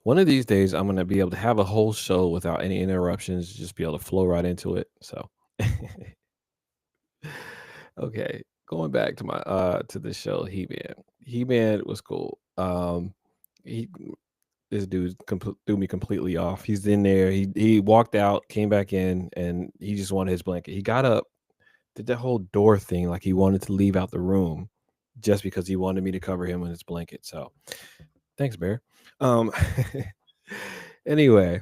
One of these days, I'm gonna be able to have a whole show without any interruptions, just be able to flow right into it. So, okay, going back to my to the show, He-Man. He-Man was cool. He this dude threw me completely off. He's in there. He walked out, came back in, and he just wanted his blanket. He got up, did that whole door thing, like he wanted to leave out the room, just because he wanted me to cover him in his blanket. So, thanks, Bear. Um, anyway,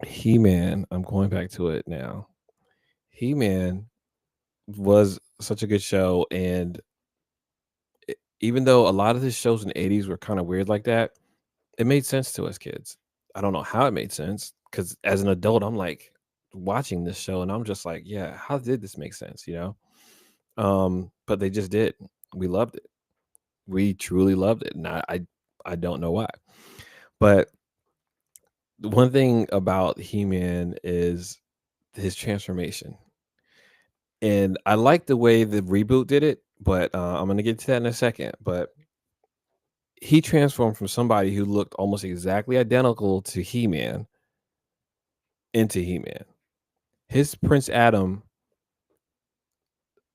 He-Man, I'm going back to it now. He-Man was such a good show, and even though a lot of the shows in the 80s were kind of weird like that, it made sense to us kids. I don't know how it made sense because as an adult, I'm like watching this show and I'm just like, yeah, how did this make sense? But they just did. We loved it. We truly loved it, and I don't know why. But the one thing about He-Man is his transformation. And I like the way the reboot did it, but, I'm gonna get to that in a second, but he transformed from somebody who looked almost exactly identical to He-Man into He-Man. His Prince Adam,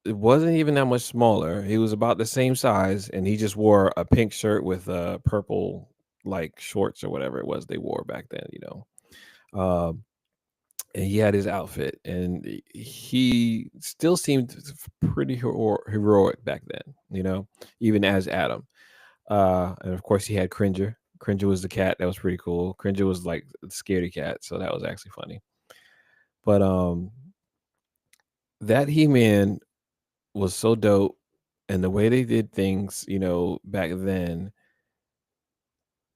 it wasn't even that much smaller, he was about the same size, and he just wore a pink shirt with, purple, like, shorts or whatever it was they wore back then. Um and he had his outfit, and he still seemed pretty heroic back then, even as Adam. And of course, he had Cringer. Cringer was the cat. That was pretty cool. Cringer was like the scaredy cat, so that was actually funny. But that He Man was so dope, and the way they did things, back then,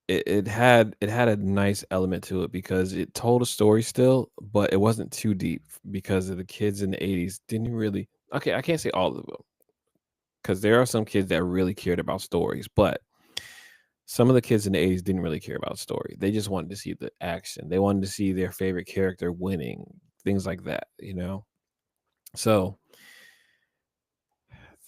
it had a nice element to it because it told a story still, but it wasn't too deep because of the kids in the 80s didn't really. Okay, I can't say all of them because there are some kids that really cared about stories, but some of the kids in the 80s didn't really care about story. They just wanted to see the action. They wanted to see their favorite character winning, things like that. So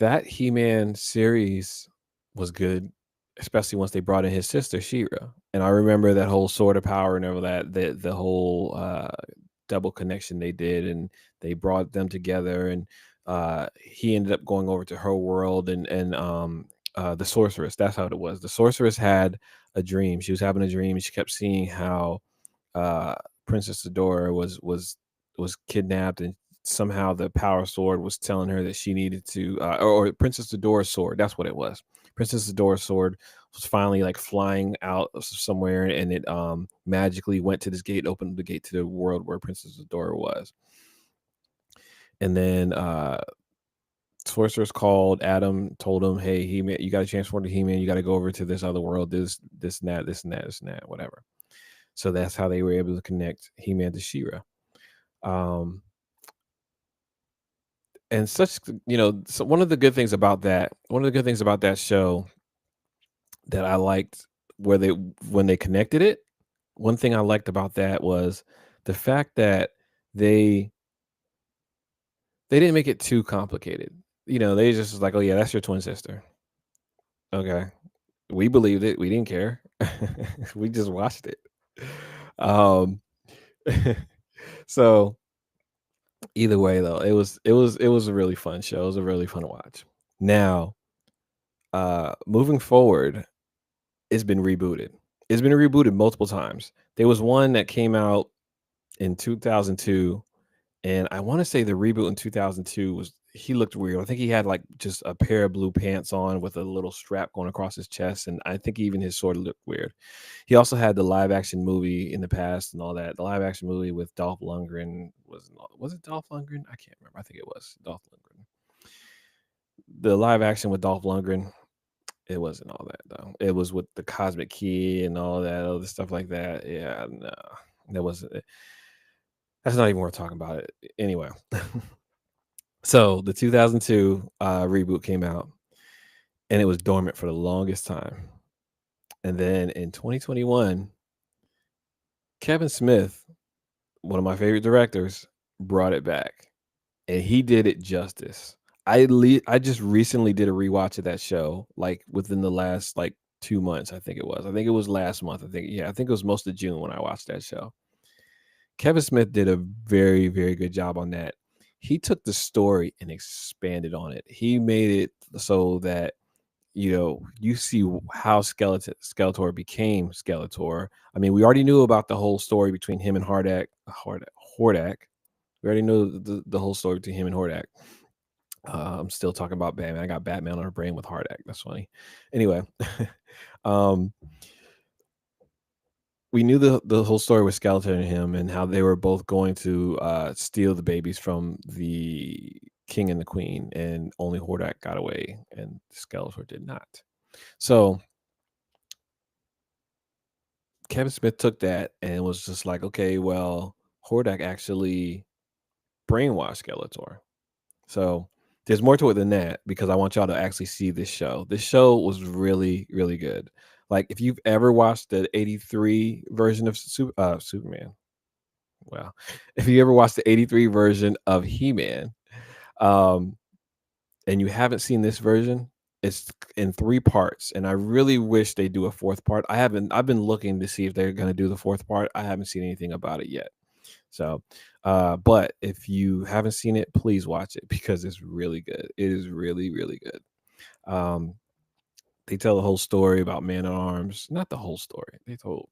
that He-Man series was good, especially once they brought in his sister She-Ra. And I remember that whole Sword of Power and all that, the whole double connection they did, and they brought them together, and he ended up going over to her world, and the sorceress, that's how it was. The sorceress had a dream. She was having a dream, and she kept seeing how uh Princess Adora was kidnapped, and somehow the power sword was telling her that she needed to or Princess Adora's sword, that's what it was. Princess Adora's sword was finally like flying out of somewhere, and it magically went to this gate, opened the gate to the world where Princess Adora was. And then sorceress called Adam, told him, hey, He-Man, you got to transform to He-Man, you got to go over to this other world, this and that, this and that, this and that, whatever. So that's how they were able to connect He-Man to She-Ra. Um, and such, so one of the good things about that show that I liked, where they when they connected it, one thing I liked about that was the fact that they they didn't make it too complicated. They just was like, oh yeah, that's your twin sister. Okay, we believed it. We didn't care. We just watched it. Um, so either way, though, it was a really fun show. It was a really fun watch. Now, moving forward, it's been rebooted. It's been rebooted multiple times. There was one that came out in 2002, and I want to say the reboot in 2002 was he looked weird. I think he had like just a pair of blue pants on with a little strap going across his chest, and I think even his sword looked weird. He also had the live action movie in the past and all that. The live action movie with Dolph Lundgren was it Dolph Lundgren? I can't remember. I think it was Dolph Lundgren. The live action with Dolph Lundgren, it wasn't all that though. It was with the cosmic key and all that other stuff like that. Yeah, no, that wasn't it. That's not even worth talking about it. Anyway, so the 2002 reboot came out, and it was dormant for the longest time. And then in 2021, Kevin Smith, one of my favorite directors, brought it back, and he did it justice. I just recently did a rewatch of that show, like within the last like 2 months. I think it was. I think it was last month. I think it was most of June when I watched that show. Kevin Smith did a very, very good job on that. He took the story and expanded on it. He made it so that you see how Skeletor became Skeletor. I mean, we already knew about the whole story between him and Hordak. We already knew the whole story between him and Hordak. I'm still talking about Batman. I got Batman on our brain with Hordak. That's funny. Anyway, um, we knew the whole story with Skeletor and him and how they were both going to steal the babies from the king and the queen, and only Hordak got away and Skeletor did not. So Kevin Smith took that and was just like, okay, well, Hordak actually brainwashed Skeletor. So there's more to it than that because I want y'all to actually see this show. This show was really, really good. Like if you've ever watched the '83 version of Superman, well, if you ever watched the '83 version of He-Man, um, and you haven't seen this version, it's in 3 parts, and I really wish they do a 4th part. I've been looking to see if they're gonna do the 4th part. I haven't seen anything about it yet. So, but if you haven't seen it, please watch it because it's really good. It is really, really good. Um, they tell the whole story about Man at Arms. Not the whole story. They go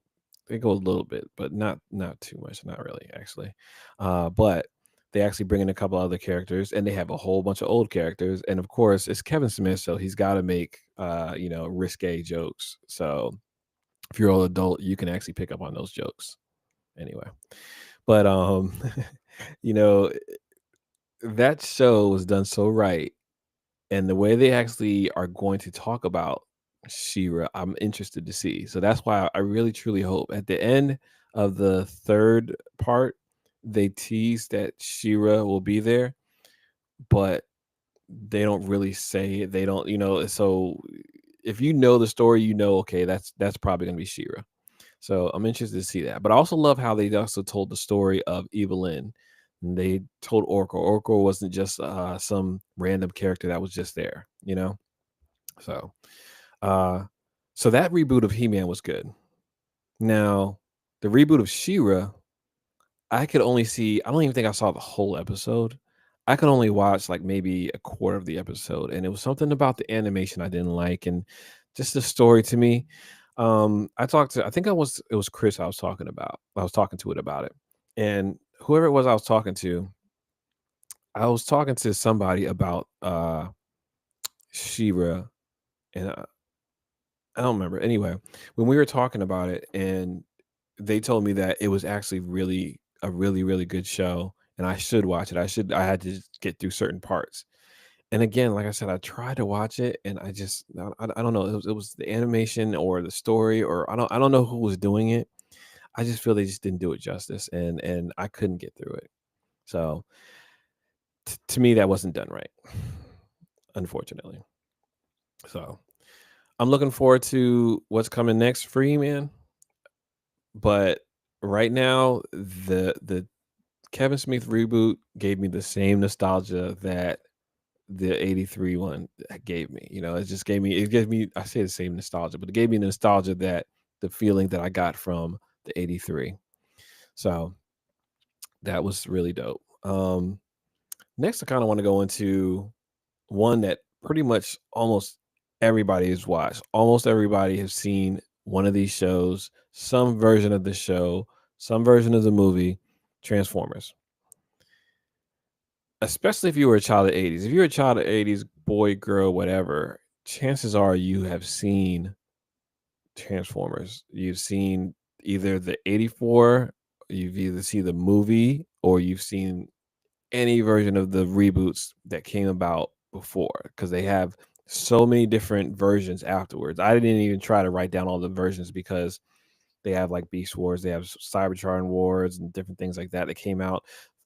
a little bit, but not too much. Not really, actually. But they actually bring in a couple other characters, and they have a whole bunch of old characters. And of course, it's Kevin Smith, so he's got to make risque jokes. So if you're an adult, you can actually pick up on those jokes. Anyway, but you know that show was done so right, and the way they actually are going to talk about She-Ra, I'm interested to see. So that's why I really truly hope at the end of the 3rd part, they tease that She-Ra will be there, but they don't really say it. They don't, so if you know the story, okay, that's probably gonna be She-Ra. So I'm interested to see that. But I also love how they also told the story of Evelyn. And they told Oracle. Oracle wasn't just some random character that was just there, So, uh, so that reboot of He-Man was good. Now, the reboot of She-Ra, I could only see. I don't even think I saw the whole episode. I could only watch like maybe a quarter of the episode, and it was something about the animation I didn't like, and just the story to me. I talked to. I think it was Chris I was talking about. I was talking to it about it, and whoever it was I was talking to somebody about She-Ra, and I don't remember. Anyway, when we were talking about it, and they told me that it was actually really, really good show, and I should watch it. I had to get through certain parts. And again, like I said, I tried to watch it, and I don't know. It was the animation or the story, or I don't know who was doing it. I just feel they just didn't do it justice, and I couldn't get through it. So to me, that wasn't done right, unfortunately. So I'm looking forward to what's coming next for man. But right now, the Kevin Smith reboot gave me the same nostalgia that the '83 one gave me. It gave me I say the same nostalgia, but it gave me nostalgia that the feeling that I got from the '83. So that was really dope. Next I kind of want to go into one that pretty much almost everybody has watched. Almost everybody has seen one of these shows, some version of the show, some version of the movie, Transformers. Especially if you were a child of the '80s. If you're a child of the '80s, boy, girl, whatever, chances are you have seen Transformers. You've seen either the '84, you've either seen the movie, or you've seen any version of the reboots that came about before, because they have so many different versions afterwards. I didn't even try to write down all the versions because they have like Beast Wars, they have Cybertron Wars, and different things like that that came out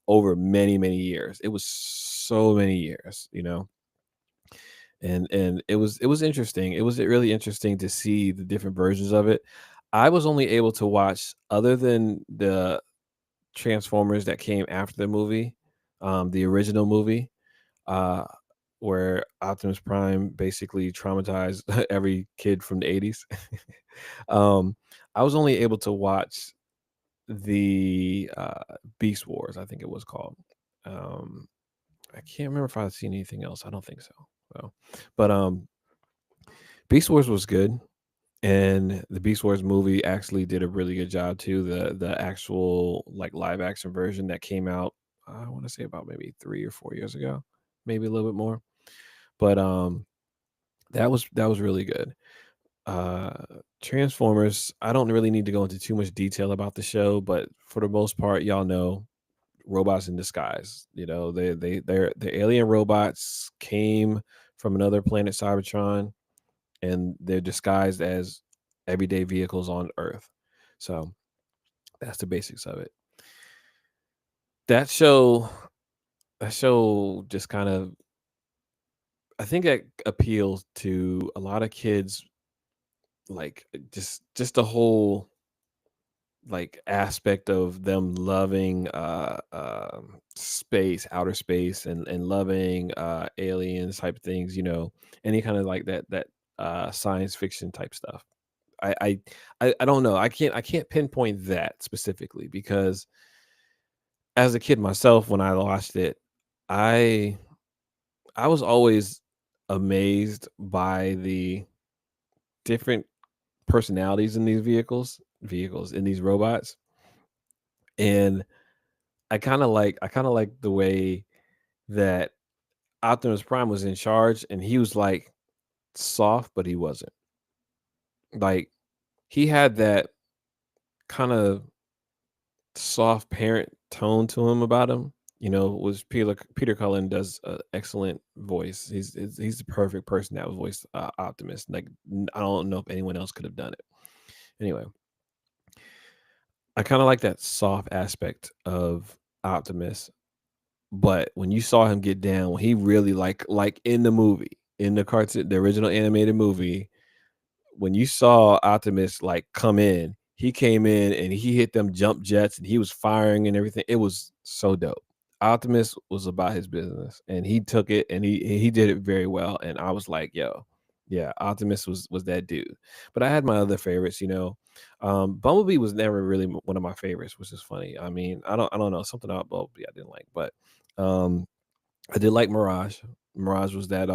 over many, many years. It was so many years, and it was interesting. It was really interesting to see the different versions of it. I was only able to watch, other than the Transformers that came after the movie, the original movie. Uh, where Optimus Prime basically traumatized every kid from the 80s. um, I was only able to watch the Beast Wars, I think it was called. Um, I can't remember if I've seen anything else. I don't think so. So, but Beast Wars was good, and the Beast Wars movie actually did a really good job too. The actual like live action version that came out, I want to say about maybe 3 or 4 years ago, maybe a little bit more. But that was really good. Uh, Transformers. I don't really need to go into too much detail about the show, but for the most part, y'all know robots in disguise. You know, they're alien robots came from another planet, Cybertron, and they're disguised as everyday vehicles on Earth. So that's the basics of it. That show, that show just kind of, I think it appeals to a lot of kids, like just the whole like aspect of them loving space, outer space, and loving aliens type things, any kind of like that science fiction type stuff. I don't know. I can't pinpoint that specifically because as a kid myself, when I watched it, I I was always amazed by the different personalities in these vehicles in these robots. And I kind of like the way that Optimus Prime was in charge, and he was like soft, but he wasn't. Like he had that kind of soft parent tone to him about him. Was Peter Cullen does an excellent voice. He's the perfect person that was voiced Optimus. Like I don't know if anyone else could have done it. Anyway, I kind of like that soft aspect of Optimus. But when you saw him get down, when he really like in the movie, in the cartoon, the original animated movie, when you saw Optimus like come in, he came in and he hit them jump jets and he was firing and everything. It was so dope. Optimus was about his business and he took it and he did it very well. And I was like, yo, yeah, Optimus was that dude. But I had my other favorites, Bumblebee was never really one of my favorites, which is funny. I mean, I don't know, something about Bumblebee I didn't like, but um I did like Mirage. Mirage was that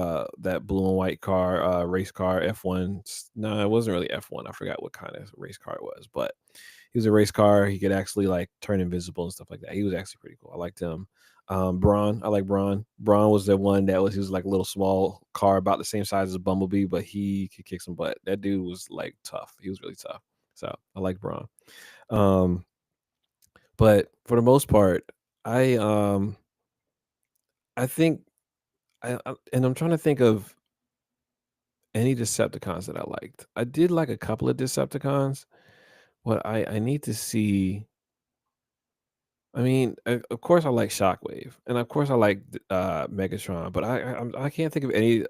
blue and white car, race car, F1. No, it wasn't really F1. I forgot what kind of race car it was, but he was a race car. He could actually like turn invisible and stuff like that. He was actually pretty cool. I liked him. Braun, I like Braun. Braun was the one that was he was like a little small car about the same size as Bumblebee, but he could kick some butt. That dude was like tough. He was really tough. So I like Braun. Um, but for the most part, I um I think and I'm trying to think of any Decepticons that I liked. I did like a couple of Decepticons, but I need to see. I mean, of course I like Shockwave, and of course I like Megatron, but I can't think of any.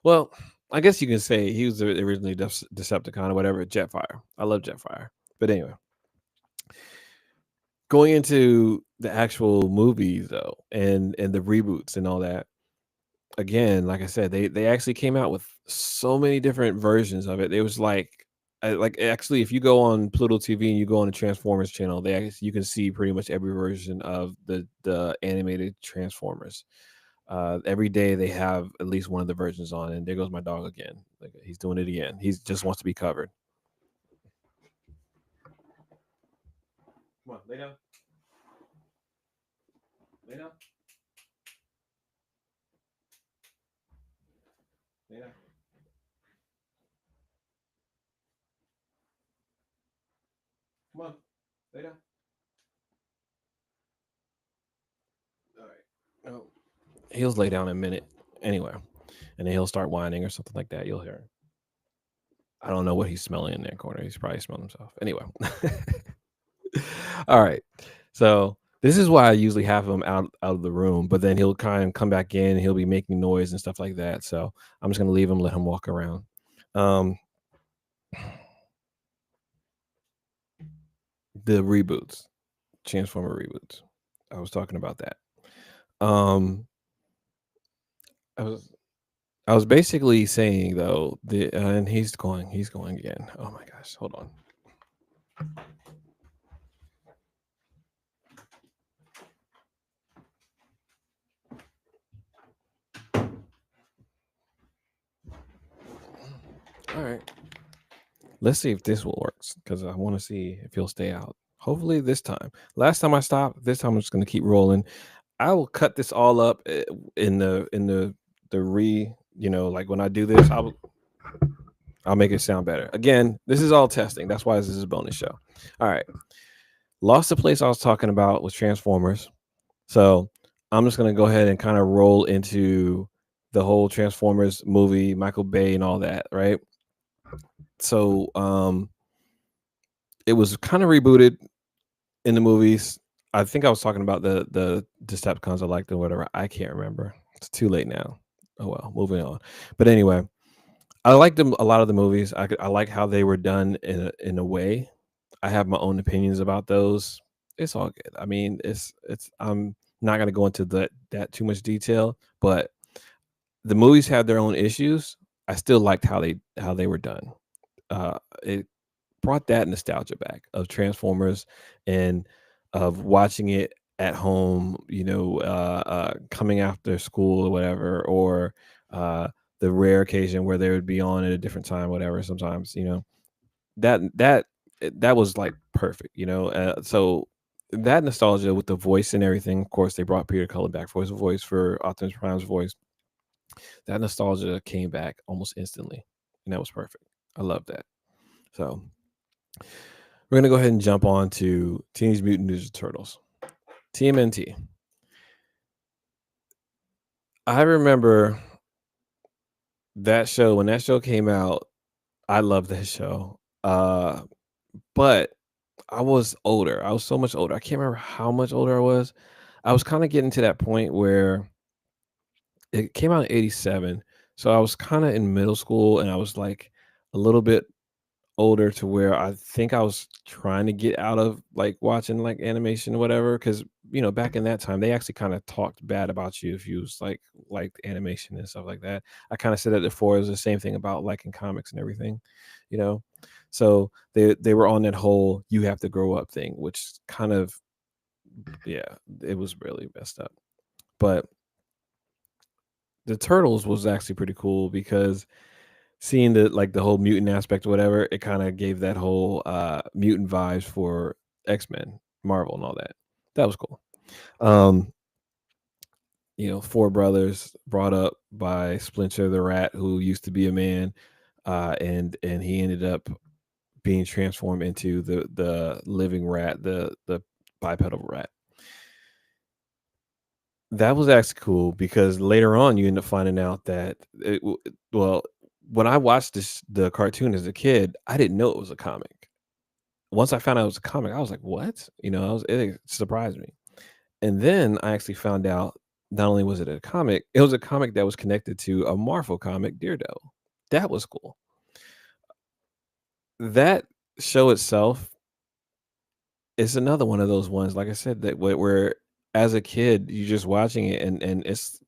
Well, I guess you can say he was originally Decepticon or whatever. Jetfire, I love Jetfire. But anyway, going into the actual movies though, and the reboots and all that. Again, like I said, they actually came out with so many different versions of it. It was like actually, if you go on Pluto TV and you go on the Transformers channel, you can see pretty much every version of the animated Transformers. Every day they have at least one of the versions on, and there goes my dog again. Like he's doing it again. He just wants to be covered. Come on, lay down, lay down, lay down. Come on, lay down. All right. Oh, he'll lay down in a minute anyway, and then he'll start whining or something like that. You'll hear him. I don't know what he's smelling in that corner. He's probably smelling himself. Anyway. All right. So this is why I usually have him out of the room, but then he'll kind of come back in and he'll be making noise and stuff like that. So I'm just gonna leave him, let him walk around. Um the reboots, Transformer reboots. I was talking about that. Um I was I was basically saying though, and he's going again. Oh my gosh, hold on. All right, let's see if this will works because I want to see if he'll stay out. Hopefully this time. Last time I stopped. This time I'm just gonna keep rolling. I will cut this all up in the like when I do this, I'll make it sound better. Again, this is all testing. That's why this is a bonus show. All right. Lost the place I was talking about with Transformers. So I'm just gonna go ahead and kind of roll into the whole Transformers movie, Michael Bay and all that, right? So it was kind of rebooted in the movies. I think I was talking about the Decepticons I liked or whatever. I can't remember. It's too late now. Oh well, moving on. But anyway, I liked them a lot of the movies. I like how they were done in a way. I have my own opinions about those. It's all good. I mean, it's I'm not gonna go into that too much detail, but the movies had their own issues. I still liked how they were done. It brought that nostalgia back of Transformers and of watching it at home, coming after school or whatever, or uh, the rare occasion where they would be on at a different time, whatever. Sometimes, that was like perfect, So that nostalgia with the voice and everything. Of course, they brought Peter Cullen back for his voice for Optimus Prime's voice. That nostalgia came back almost instantly, and that was perfect. I love that. So we're gonna go ahead and jump on to Teenage Mutant Ninja Turtles, TMNT. I remember that show when that show came out. I loved that show, but I was older. I was so much older. I can't remember how much older I was. I was kind of getting to that point where it came out in '87, so I was kind of in middle school, and I was like a little bit older to where I think I was trying to get out of like watching like animation or whatever. Because back in that time, they actually kind of talked bad about you if you was like animation and stuff like that. I kind of said that before. It was the same thing about liking comics and everything, you know. So they were on that whole "you have to grow up" thing, which kind of yeah, it was really messed up. But the turtles was actually pretty cool because seeing the whole mutant aspect or whatever, it kinda gave that whole, mutant vibes for X-Men, Marvel, and all that. That was cool. Um, 4 brothers brought up by Splinter the Rat, who used to be a man, and he ended up being transformed into the living rat, the bipedal rat. That was actually cool because later on, you end up finding out that well, when I watched the cartoon as a kid, I didn't know it was a comic. Once I found out it was a comic, I was like, "What?" It surprised me. And then I actually found out not only was it a comic, it was a comic that was connected to a Marvel comic, Daredevil. That was cool. That show itself is another one of those ones, like I said, that where as a kid, you're just watching it and it's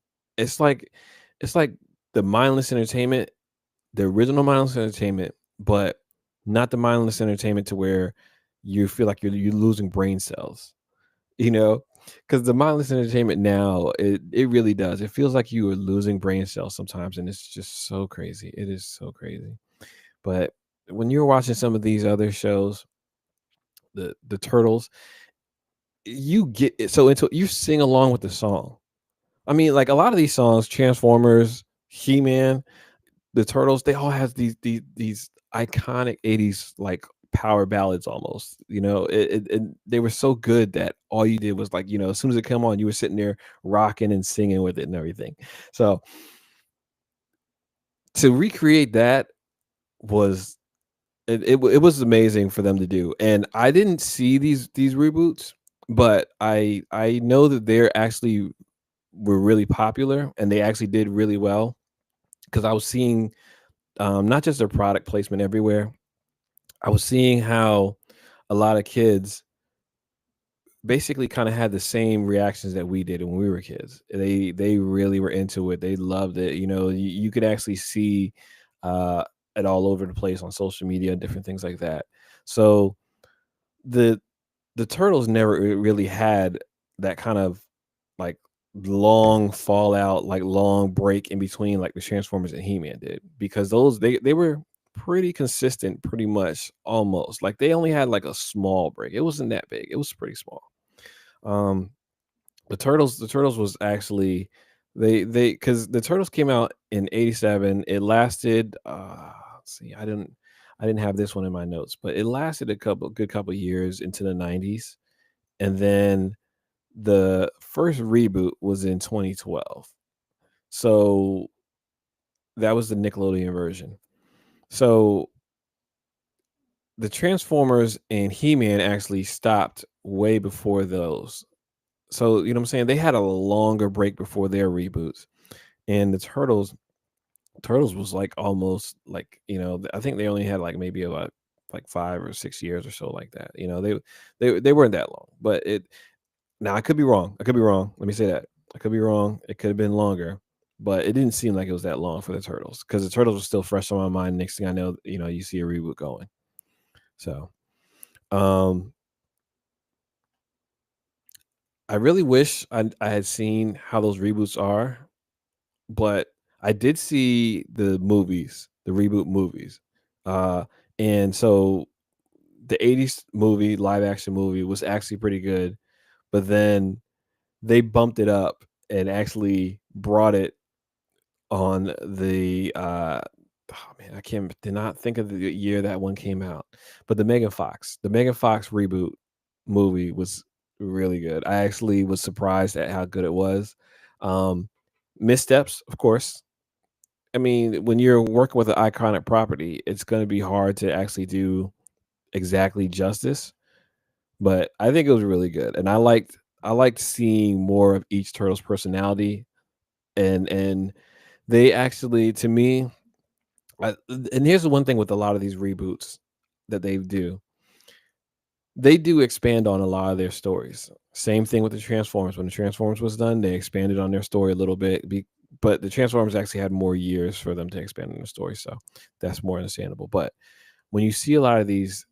like it's like the mindless entertainment, the original mindless entertainment, but not the mindless entertainment to where you feel like you're losing brain cells. Because the mindless entertainment now, it really does. It feels like you are losing brain cells sometimes, and it's just so crazy. It is so crazy. But when you're watching some of these other shows, the turtles, you get it so into you sing along with the song. I mean, like a lot of these songs, Transformers, He-Man, the Turtles, they all have these iconic 80s like power ballads almost. They were so good that all you did was like, as soon as it come on, you were sitting there rocking and singing with it and everything. So to recreate that was it was amazing for them to do. And I didn't see these reboots, but I know that they're actually were really popular and they actually did really well because I was seeing not just their product placement everywhere. I was seeing how a lot of kids basically kind of had the same reactions that we did when we were kids. They really were into it. They loved it. You could actually see uh, it all over the place on social media and different things like that. So the the turtles never really had that kind of like long fallout, like long break in between like the Transformers and He-Man did, because those they were pretty consistent, pretty much almost. Like they only had like a small break. It wasn't that big. It was pretty small. Um the turtles was actually they because the turtles came out in 87. It lasted let's see, I didn't have this one in my notes, but it lasted a couple years into the 90s. And then the first reboot was in 2012. So that was the Nickelodeon version. So the Transformers and He-Man actually stopped way before those. So, you know what I'm saying? They had a longer break before their reboots. And the Turtles was like almost like, I think they only had like maybe about like 5 or 6 years or so, like that. They weren't that long. But it now I could be wrong. I could be wrong. Let me say that. I could be wrong. It could have been longer, but it didn't seem like it was that long for the Turtles, because the Turtles was still fresh on my mind. Next thing I know, you see a reboot going. So, um, I really wish I had seen how those reboots are, but I did see the movies, the reboot movies. Uh, and so the 80s movie, live action movie, was actually pretty good, but then they bumped it up and actually brought it on the oh man, I can't did not think of the year that one came out. But the Megan Fox reboot movie was really good. I actually was surprised at how good it was. Um Missteps, of course. I mean, when you're working with an iconic property, it's going to be hard to actually do exactly justice, but I think it was really good. And I liked seeing more of each turtle's personality. And they actually, to me, and here's the one thing with a lot of these reboots that they do expand on a lot of their stories. Same thing with the Transformers. When the Transformers was done, they expanded on their story a little bit, but the Transformers actually had more years for them to expand on the story, so that's more understandable. But when you see a lot of these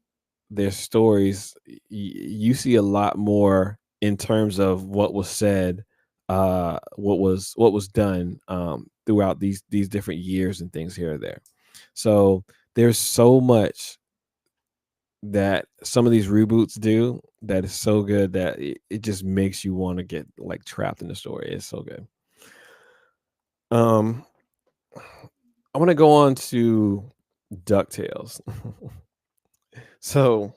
their stories, you see a lot more in terms of what was said, what was done, throughout these different years and things here or there. So there's so much that some of these reboots do that is so good that it just makes you want to get like trapped in the story. It's so good. Um, I want to go on to DuckTales. So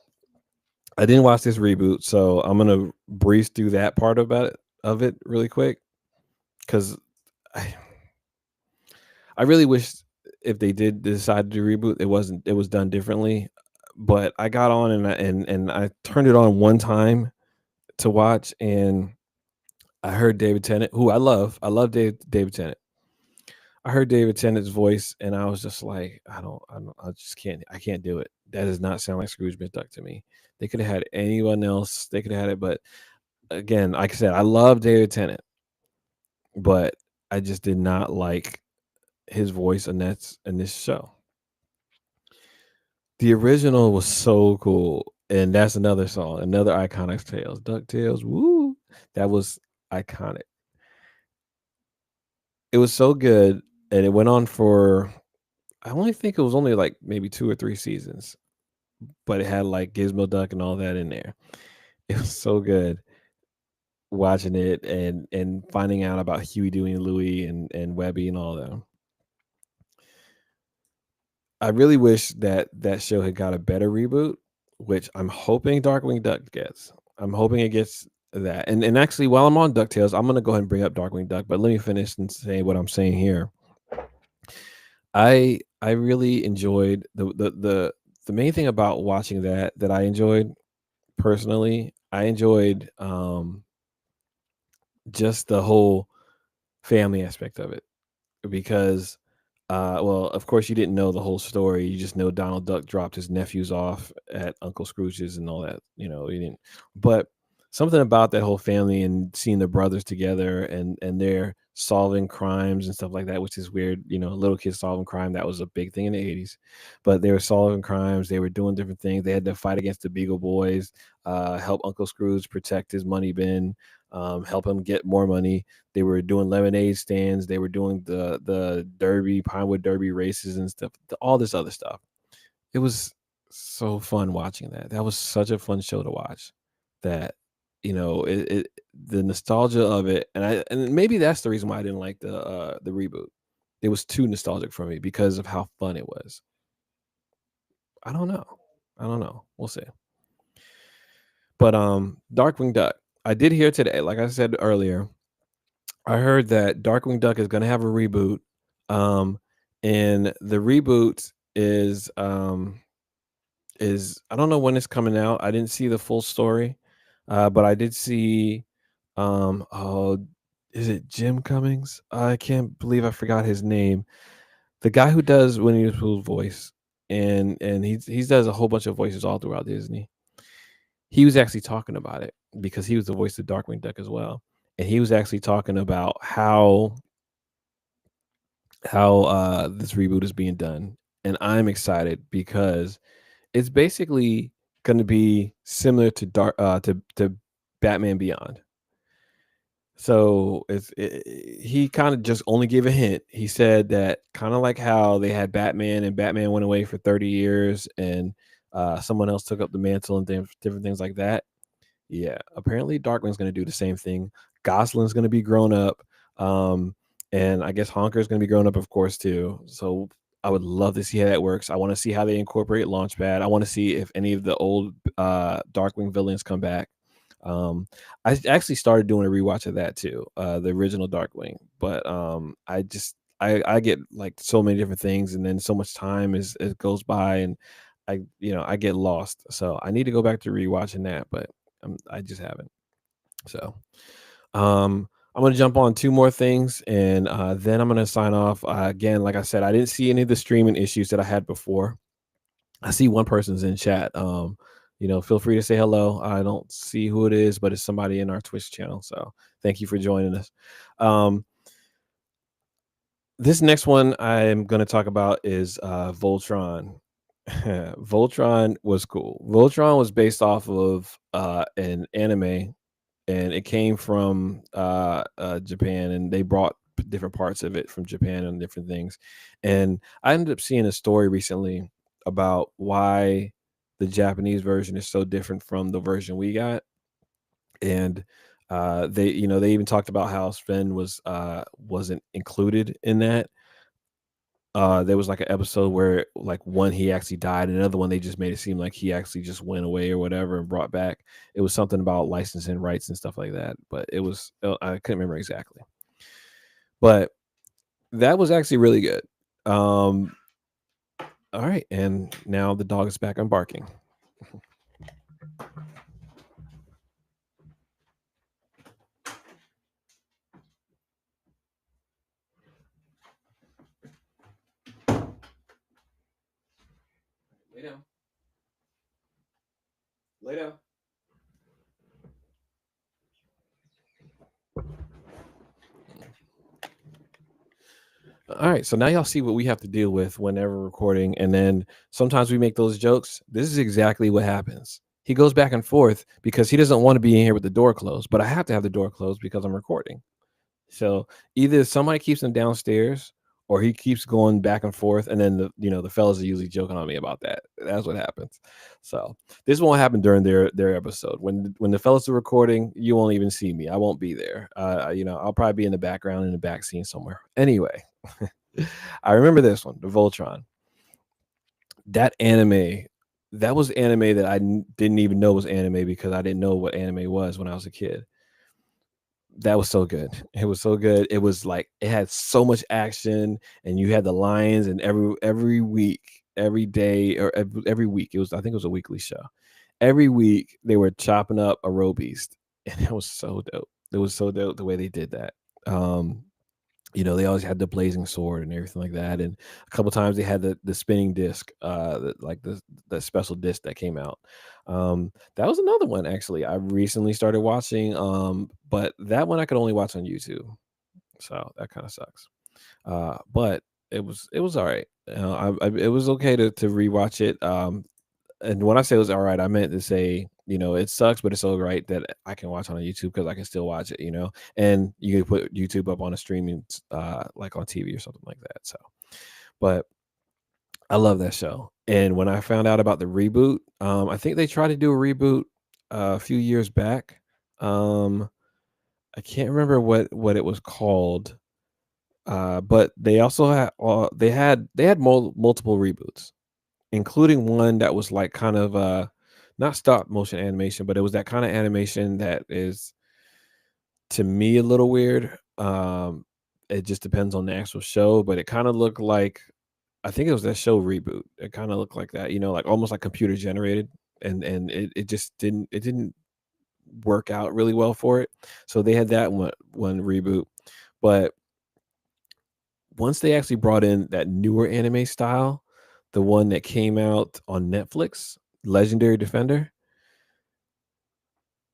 I didn't watch this reboot, so I'm gonna breeze through that part of it really quick, because I, I really wish if they did decide to reboot, it was done differently. But I got on and I turned it on one time to watch, and I heard David Tennant, who I love. I love David Tennant. I heard David Tennant's voice, and I was just like, I just can't. I can't do it. That does not sound like Scrooge McDuck to me. They could have had anyone else. They could have had it, but again, like I said, I love David Tennant, but I just did not like his voice in this show. The original was so cool, and that's another song, another iconic tales. DuckTales, woo! That was iconic. It was so good, and it went on for, I only think it was only like maybe 2 or 3 seasons, but it had like Gizmo Duck and all that in there. It was so good watching it and finding out about Huey, Dewey, and Louie and Webby and all that. I really wish that that show had got a better reboot, which I'm hoping Darkwing Duck gets. I'm hoping it gets that. And actually, while I'm on DuckTales, I'm gonna go ahead and bring up Darkwing Duck, but let me finish and say what I'm saying here. I really enjoyed the main thing about watching that I enjoyed personally. I enjoyed just the whole family aspect of it, because well, of course you didn't know the whole story. You just know Donald Duck dropped his nephews off at Uncle Scrooge's and all that. You didn't. But something about that whole family and seeing the brothers together and they're solving crimes and stuff like that, which is weird. Little kids solving crime, that was a big thing in the 80s. But they were solving crimes, they were doing different things. They had to fight against the Beagle Boys, help Uncle Scrooge protect his money bin, help him get more money. They were doing lemonade stands, they were doing the derby, Pinewood Derby races and stuff, all this other stuff. It was so fun watching that. That was such a fun show to watch. That the nostalgia of it, and maybe that's the reason why I didn't like the reboot. It was too nostalgic for me because of how fun it was. I don't know. I don't know. We'll see. But Darkwing Duck. I did hear today, like I said earlier, I heard that Darkwing Duck is gonna have a reboot. Um, and the reboot is I don't know when it's coming out. I didn't see the full story, but I did see, oh, is it Jim Cummings? I can't believe I forgot his name. The guy who does Winnie the Pooh's voice, and he does a whole bunch of voices all throughout Disney. He was actually talking about it because he was the voice of Darkwing Duck as well, and he was actually talking about how this reboot is being done, and I'm excited because it's basically gonna be similar to to Batman Beyond. So he kind of just only gave a hint. He said that kind of like how they had Batman and Batman went away for 30 years and someone else took up the mantle and different things like that. Yeah, apparently Darkwing's gonna do the same thing. Gosling's gonna be grown up, um, and I guess Honker's gonna be grown up, of course, too. So I would love to see how that works. I want to see how they incorporate Launchpad. I want to see if any of the old Darkwing villains come back. I actually started doing a rewatch of that too, the original Darkwing. But I get like so many different things, and then so much time is it goes by, and I get lost. So I need to go back to rewatching that, but I just haven't. So, I'm gonna jump on two more things, and then I'm gonna sign off. Again, like I said, I didn't see any of the streaming issues that I had before. I see one person's in chat. Feel free to say hello. I don't see who it is, but it's somebody in our Twitch channel. So thank you for joining us. Um, this next one I'm going to talk about is Voltron. Voltron was cool. Voltron was based off of an anime, and it came from Japan, and they brought different parts of it from Japan and different things. And I ended up seeing a story recently about why the Japanese version is so different from the version we got. And they even talked about how Sven wasn't included in that. There was like an episode where like one he actually died, and another one they just made it seem like he actually just went away or whatever and brought back. It was something about licensing rights and stuff like that, but I couldn't remember exactly. But that was actually really good. All right, and now the dog is back on barking. Lay down. Lay down. All right, so now y'all see what we have to deal with whenever recording, and then sometimes we make those jokes. This is exactly what happens. He goes back and forth because he doesn't want to be in here with the door closed, but I have to have the door closed because I'm recording. So either somebody keeps him downstairs or he keeps going back and forth, and then the fellas are usually joking on me about that. That's what happens. So this won't happen during their episode. When the fellas are recording, you won't even see me. I won't be there. I'll probably be in the background in the back scene somewhere. Anyway, I remember this one, the Voltron. That anime, that was anime that I didn't even know was anime because I didn't know what anime was when I was a kid. That was so good. It was so good. It was like it had so much action, and you had the lions, and every week, every day, or every week, I think it was a weekly show. Every week they were chopping up a roe beast, and it was so dope. It was so dope the way they did that. Um, They always had the blazing sword and everything like that, and a couple times they had the spinning disc, like the special disc that came out. That was another one actually I recently started watching, but that one I could only watch on YouTube, so that kinda sucks. But it was alright. It was okay to rewatch it, and when I say it was alright, I meant to say, it sucks, but it's alright that I can watch on YouTube because I can still watch it, and you can put YouTube up on a streaming, like on TV or something like that. So, but I love that show. And when I found out about the reboot, I think they tried to do a reboot a few years back. Um, I can't remember what it was called, but they also had multiple reboots, including one that was like kind of not stop motion animation, but it was that kind of animation that is to me a little weird. It just depends on the actual show, but it kind of looked like I think it was that show Reboot. It kind of looked like that, like almost like computer generated, and it just didn't work out really well for it. So they had that one reboot, but once they actually brought in that newer anime style, the one that came out on Netflix, Legendary Defender,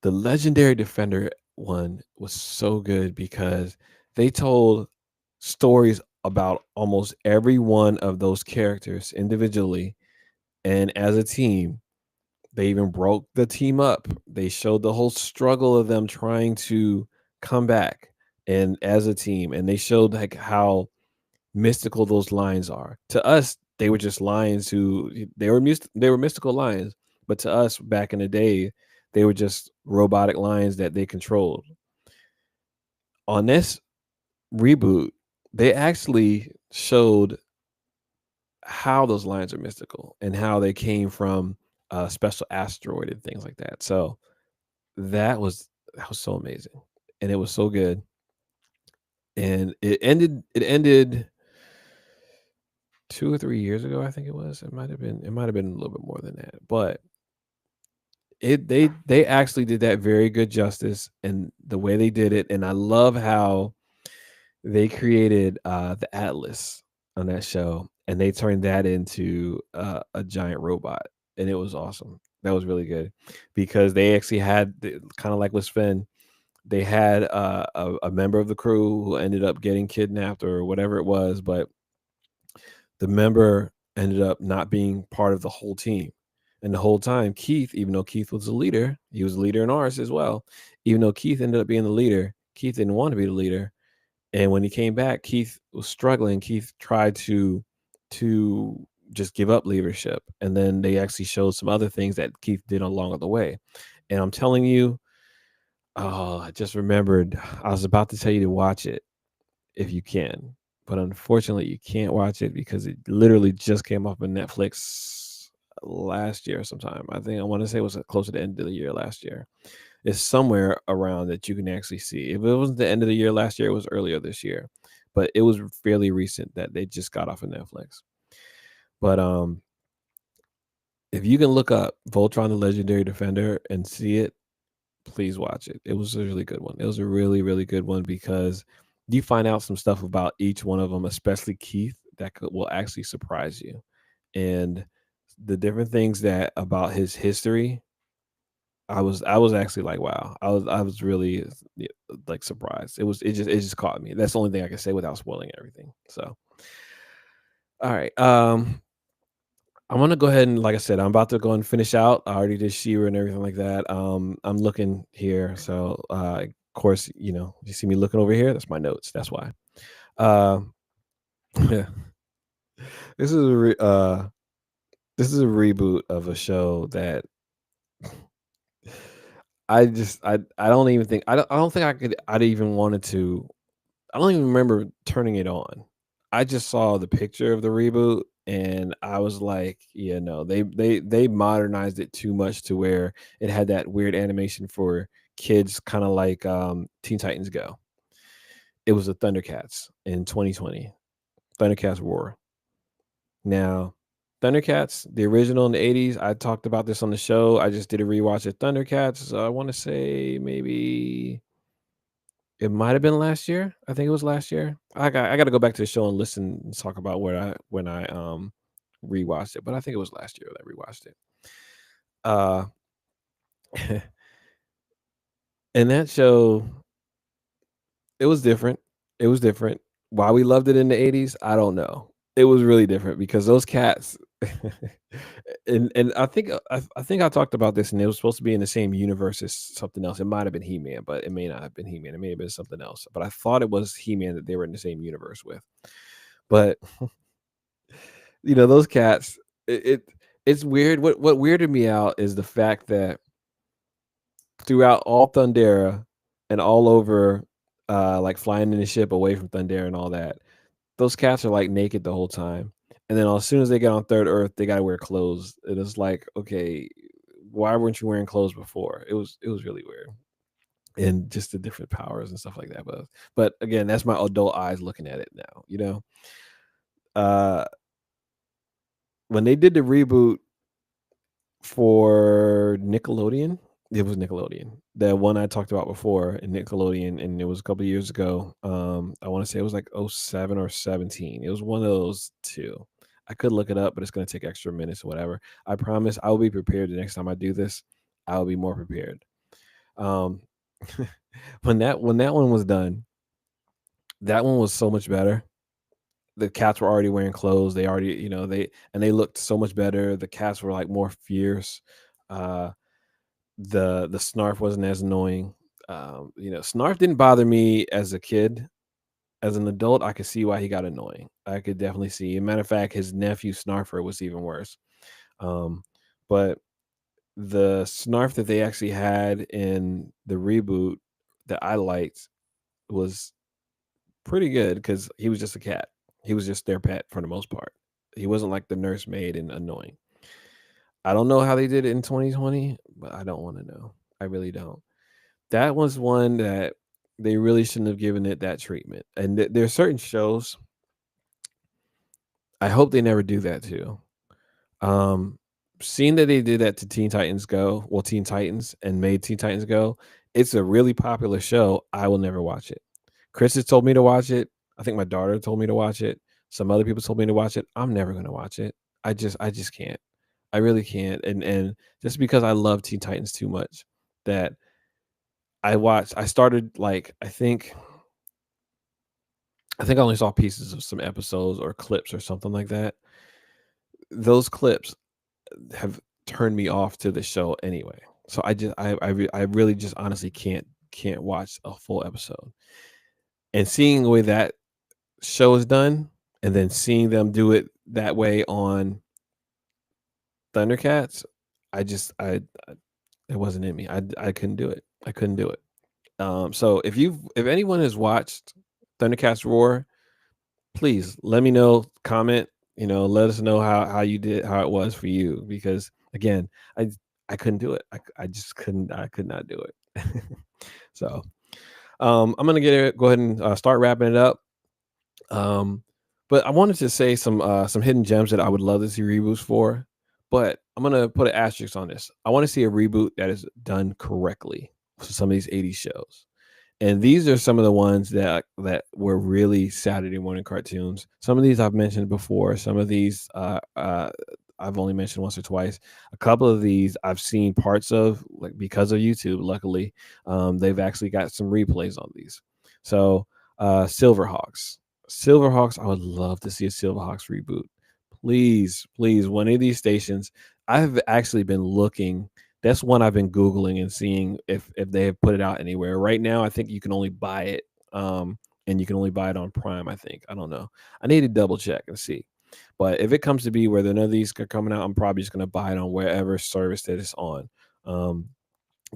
the Legendary Defender one was so good because they told stories about almost every one of those characters individually and as a team. They even broke the team up. They showed the whole struggle of them trying to come back and as a team, and they showed like how mystical those lions are. To us, they were just lions they were mystical lions, but to us back in the day, they were just robotic lions that they controlled. On this reboot, they actually showed how those lions are mystical and how they came from a special asteroid and things like that. So that was so amazing, and it was so good, and it ended 2 or 3 years ago, I think it was. It might have been a little bit more than that, but they actually did that very good justice and the way they did it, and I love how they created, the Atlas on that show, and they turned that into a giant robot, and it was awesome. That was really good because they actually had kinda like with Sven, they had, a member of the crew who ended up getting kidnapped or whatever it was, but the member ended up not being part of the whole team. And the whole time, Keith, even though Keith was the leader, he was the leader in ours as well. Even though Keith ended up being the leader, Keith didn't want to be the leader. And when he came back, Keith was struggling. Keith tried to just give up leadership. And then they actually showed some other things that Keith did along the way. And I'm telling you, oh, I just remembered I was about to tell you to watch it if you can. But unfortunately, you can't watch it because it literally just came off of Netflix last year sometime. I think I want to say it was close to the end of the year last year. It's somewhere around that you can actually see. If it wasn't the end of the year last year, it was earlier this year. But it was fairly recent that they just got off of Netflix. But if you can look up Voltron the Legendary Defender and see it, please watch it. It was a really good one. It was a really, really good one because you find out some stuff about each one of them, especially Keith, that will actually surprise you. And the different things that about his history, I was actually like, wow. I was really like surprised. It just caught me. That's the only thing I can say without spoiling everything. So, all right. I'm gonna go ahead and like I said, I'm about to go and finish out. I already did Shira and everything like that. I'm looking here, so of course, you see me looking over here. That's my notes. That's why. Uh, yeah, this is a this is a reboot of a show that I don't even think I don't think I'd even wanted to. I don't even remember turning it on. I just saw the picture of the reboot and I was like, yeah, no, they modernized it too much to where it had that weird animation for kids, kind of like Teen Titans Go. It was the Thundercats in 2020. Thundercats Roar. Now, Thundercats, the original in the 80s, I talked about this on the show. I just did a rewatch of Thundercats. I want to say maybe It might have been last year. I think it was last year. I got to go back to the show and listen and talk about where I when I rewatched it, but I think it was last year that I rewatched it. Uh, and that show, it was different. It was different. Why we loved it in the 80s, I don't know. It was really different because those cats and I think I talked about this, and it was supposed to be in the same universe as something else. It might have been He-Man, but it may not have been He-Man. It may have been something else. But I thought it was He-Man that they were in the same universe with. But those cats, it's weird. What weirded me out is the fact that throughout all Thundera and all over, like flying in the ship away from Thundera and all that, those cats are like naked the whole time. And then as soon as they get on Third Earth, they gotta wear clothes. It is like, okay, why weren't you wearing clothes before? It was really weird. And just the different powers and stuff like that. But again, that's my adult eyes looking at it now. Uh when they did the reboot for Nickelodeon. It was Nickelodeon. The one I talked about before in Nickelodeon, and it was a couple of years ago. I want to say it was like '07 or 17. It was one of those two. I could look it up, but it's going to take extra minutes or whatever. I promise I will be prepared the next time I do this. I will be more prepared. Um, when that one was done, that one was so much better. The cats were already wearing clothes. They already, they looked so much better. The cats were like more fierce. Uh, the snarf wasn't as annoying. Snarf didn't bother me as a kid. As an adult, I could see why he got annoying. I could definitely see. As a matter of fact, his nephew Snarfer was even worse. Um, but the snarf that they actually had in the reboot that I liked was pretty good because he was just a cat. He was just their pet for the most part. He wasn't like the nursemaid and annoying. I don't know how they did it in 2020, but I don't want to know. I really don't. That was one that they really shouldn't have given it that treatment. And there are certain shows I hope they never do that to. Um, Seeing that they did that to Teen Titans and made Teen Titans Go, it's a really popular show. I will never watch it. Chris has told me to watch it. I think my daughter told me to watch it. Some other people told me to watch it. I'm never going to watch it. I just can't. I really can't. And just because I love Teen Titans too much that I started like I think I only saw pieces of some episodes or clips or something like that. Those clips have turned me off to the show anyway. So I really just honestly can't watch a full episode. And seeing the way that show is done, and then seeing them do it that way on Thundercats, I just I it wasn't in me. I couldn't do it. I couldn't do it. So if anyone has watched Thundercats Roar, please let me know, comment, let us know how you did, how it was for you, because again, I couldn't do it. I just couldn't. I could not do it. So I'm gonna go ahead and start wrapping it up. Um, but I wanted to say some hidden gems that I would love to see reboots for, but I'm gonna put an asterisk on this. I want to see a reboot that is done correctly for some of these '80s shows. And these are some of the ones that were really Saturday morning cartoons. Some of these I've mentioned before. Some of these I've only mentioned once or twice. A couple of these I've seen parts of, like because of YouTube. Luckily, they've actually got some replays on these. So Silverhawks, Silverhawks. I would love to see a Silverhawks reboot. Please, please, one of these stations. I've actually been looking. That's one I've been Googling and seeing if they have put it out anywhere. Right now, I think you can only buy it, and you can only buy it on Prime. I think. I don't know. I need to double check and see. But if it comes to be where none of these are coming out, I'm probably just gonna buy it on wherever service that it's on. Um,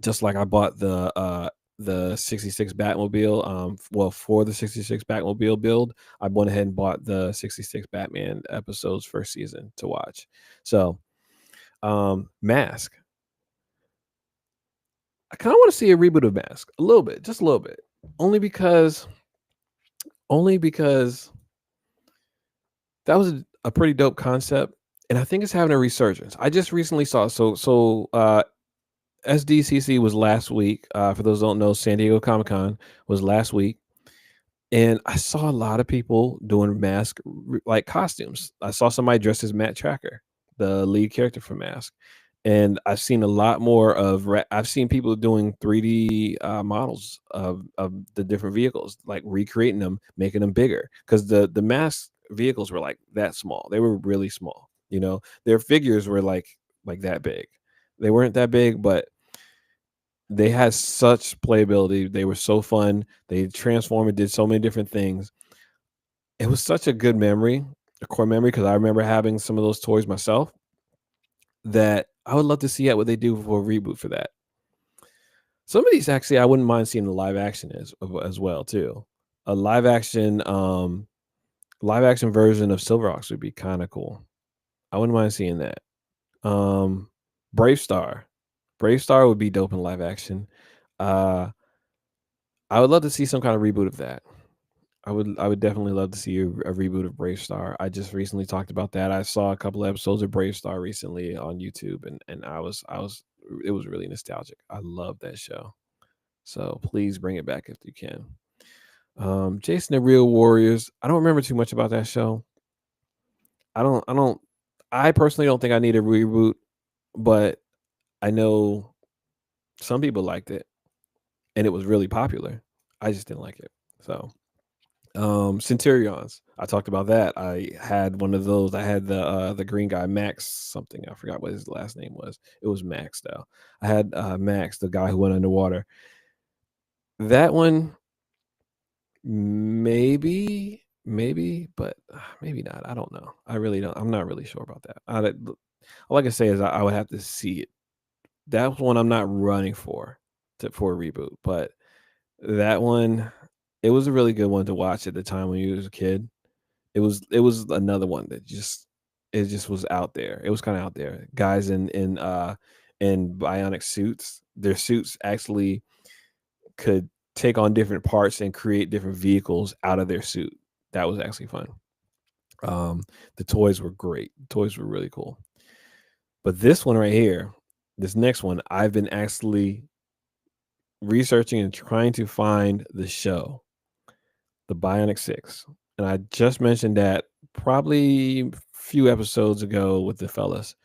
just like I bought the 66 Batmobile. Well, for the 66 Batmobile build, I went ahead and bought the 66 Batman episodes first season to watch. So, Mask. I kind of want to see a reboot of Mask a little bit, just a little bit, only because, only because that was a pretty dope concept, and I think it's having a resurgence. I just recently saw SDCC was last week. For those who don't know, San Diego Comic Con was last week, and I saw a lot of people doing like costumes. I saw somebody dressed as Matt Tracker, the lead character from Mask, and I've seen a lot more of. I've seen people doing 3D models of the different vehicles, like recreating them, making them bigger, because the Mask vehicles were like that small. They were really small. Their figures were like that big. They weren't that big, but they had such playability. They were so fun. They transformed and did so many different things. It was such a good memory, a core memory, because I remember having some of those toys myself, that I would love to see what they do for a reboot for that. Some of these actually I wouldn't mind seeing the live action as well too. A live action version of Silverhawks would be kind of cool. I wouldn't mind seeing that. Um Brave Star. Brave Star would be dope in live action. Uh I would love to see some kind of reboot of that. I would definitely love to see a reboot of Brave Star. I just recently talked about that. I saw a couple of episodes of Brave Star recently on YouTube, and I was it was really nostalgic. I love that show. So please bring it back if you can. Jason the Real Warriors. I don't remember too much about that show. I don't I personally don't think I need a reboot, but I know some people liked it and it was really popular. I just didn't like it. So Centurions. I talked about that. I had one of those. I had the green guy, Max something. I forgot what his last name was. It was Max though. I had Max, the guy who went underwater. That one, maybe, but maybe not. I don't know. I really don't. I'm not really sure about that. All I can say is I would have to see it. That's one I'm not running for a reboot, but that one, it was a really good one to watch at the time when you was a kid. It was another one that just was out there. It was kind of out there. Guys in bionic suits. Their suits actually could take on different parts and create different vehicles out of their suit. That was actually fun. The toys were great. The toys were really cool. But this one right here, this next one, I've been actually researching and trying to find the show, the Bionic Six. And I just mentioned that probably a few episodes ago with the fellas.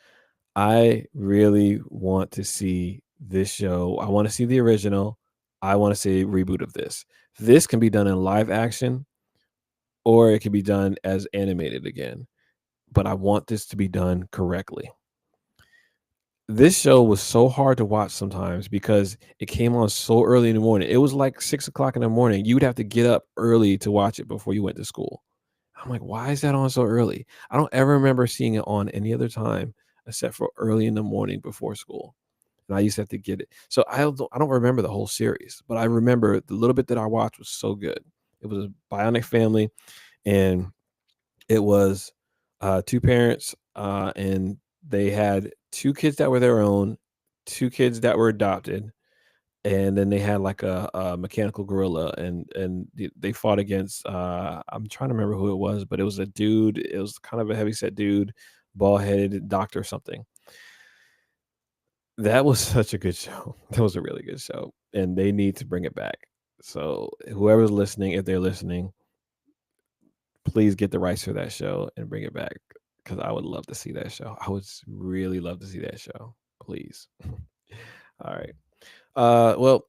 I really want to see this show. I want to see the original. I want to see a reboot of this. This can be done in live action or it can be done as animated again. But I want this to be done correctly. This show was so hard to watch sometimes because it came on so early in the morning. It was like 6 o'clock in the morning. You would have to get up early to watch it before you went to school. I'm like, why is that on so early? I don't ever remember seeing it on any other time except for early in the morning before school. And I used to have to get it. So I don't remember the whole series, but I remember the little bit that I watched was so good. It was a bionic family, and it was two parents, and they had two kids that were their own, two kids that were adopted, and then they had like a mechanical gorilla, and they fought against. I'm trying to remember who it was, but it was a dude. It was kind of a heavyset dude, bald headed doctor or something. That was such a good show. That was a really good show, and they need to bring it back. So whoever's listening, if they're listening, please get the rights for that show and bring it back because I would love to see that show. I would really love to see that show. Please. All right. Well,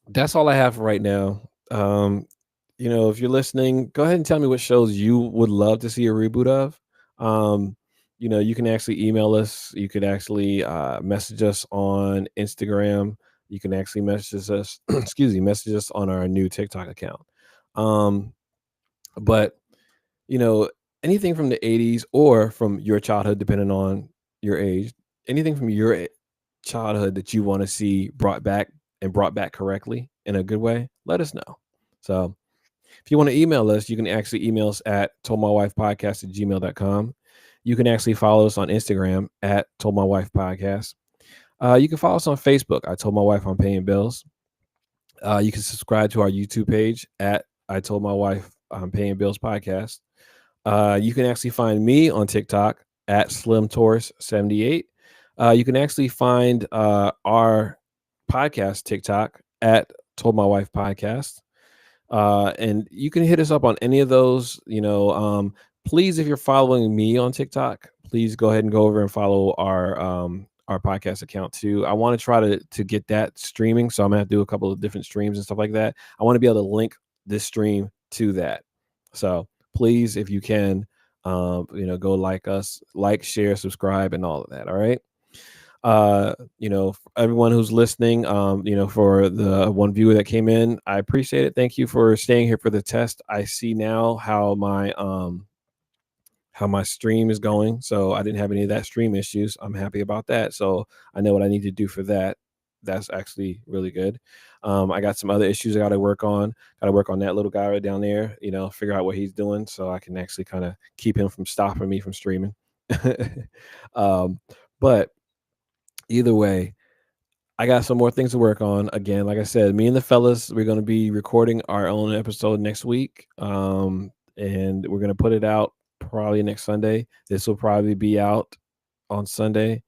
that's all I have for right now. If you're listening, go ahead and tell me what shows you would love to see a reboot of. Um, you can actually email us. You could actually message us on Instagram. You can actually message us, message us on our new TikTok account. Um, but you know, anything from the 80s or from your childhood, depending on your age, anything from your childhood that you want to see brought back and brought back correctly in a good way, let us know. So if you want to email us, you can actually email us at toldmywifepodcast@gmail.com. You can actually follow us on Instagram at Told My Wife Podcast. You can follow us on Facebook. I Told My Wife I'm Paying Bills. You can subscribe to our YouTube page at I Told My Wife I'm Paying Bills Podcast. You can actually find me on TikTok at SlimTaurus78. You can actually find our podcast TikTok at Told My Wife Podcast. And you can hit us up on any of those. Please, if you're following me on TikTok, please go ahead and go over and follow our podcast account too. I want to try to get that streaming, so I'm gonna have to do a couple of different streams and stuff like that. I want to be able to link this stream to that. So please, if you can, go like us, like, share, subscribe, and all of that. All right. For everyone who's listening, for the one viewer that came in, I appreciate it. Thank you for staying here for the test. I see now how my stream is going. So I didn't have any of that stream issues. I'm happy about that. So I know what I need to do for that. That's actually really good. I got some other issues I got to work on. Got to work on that little guy right down there. Figure out what he's doing so I can actually kind of keep him from stopping me from streaming. But either way, I got some more things to work on. Again, like I said, me and the fellas, we're going to be recording our own episode next week. And we're going to put it out probably next Sunday. This will probably be out on Sunday.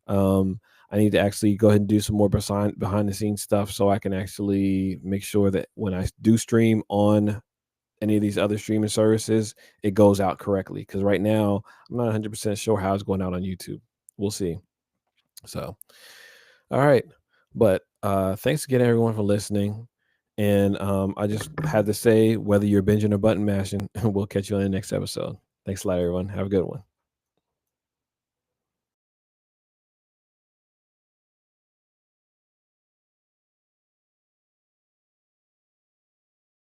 I need to actually go ahead and do some more behind the scenes stuff so I can actually make sure that when I do stream on any of these other streaming services, it goes out correctly. Because right now, I'm not 100% sure how it's going out on YouTube. We'll see. So, all right. But thanks again, everyone, for listening. And I just had to say, whether you're binging or button mashing, we'll catch you on the next episode. Thanks a lot, everyone. Have a good one.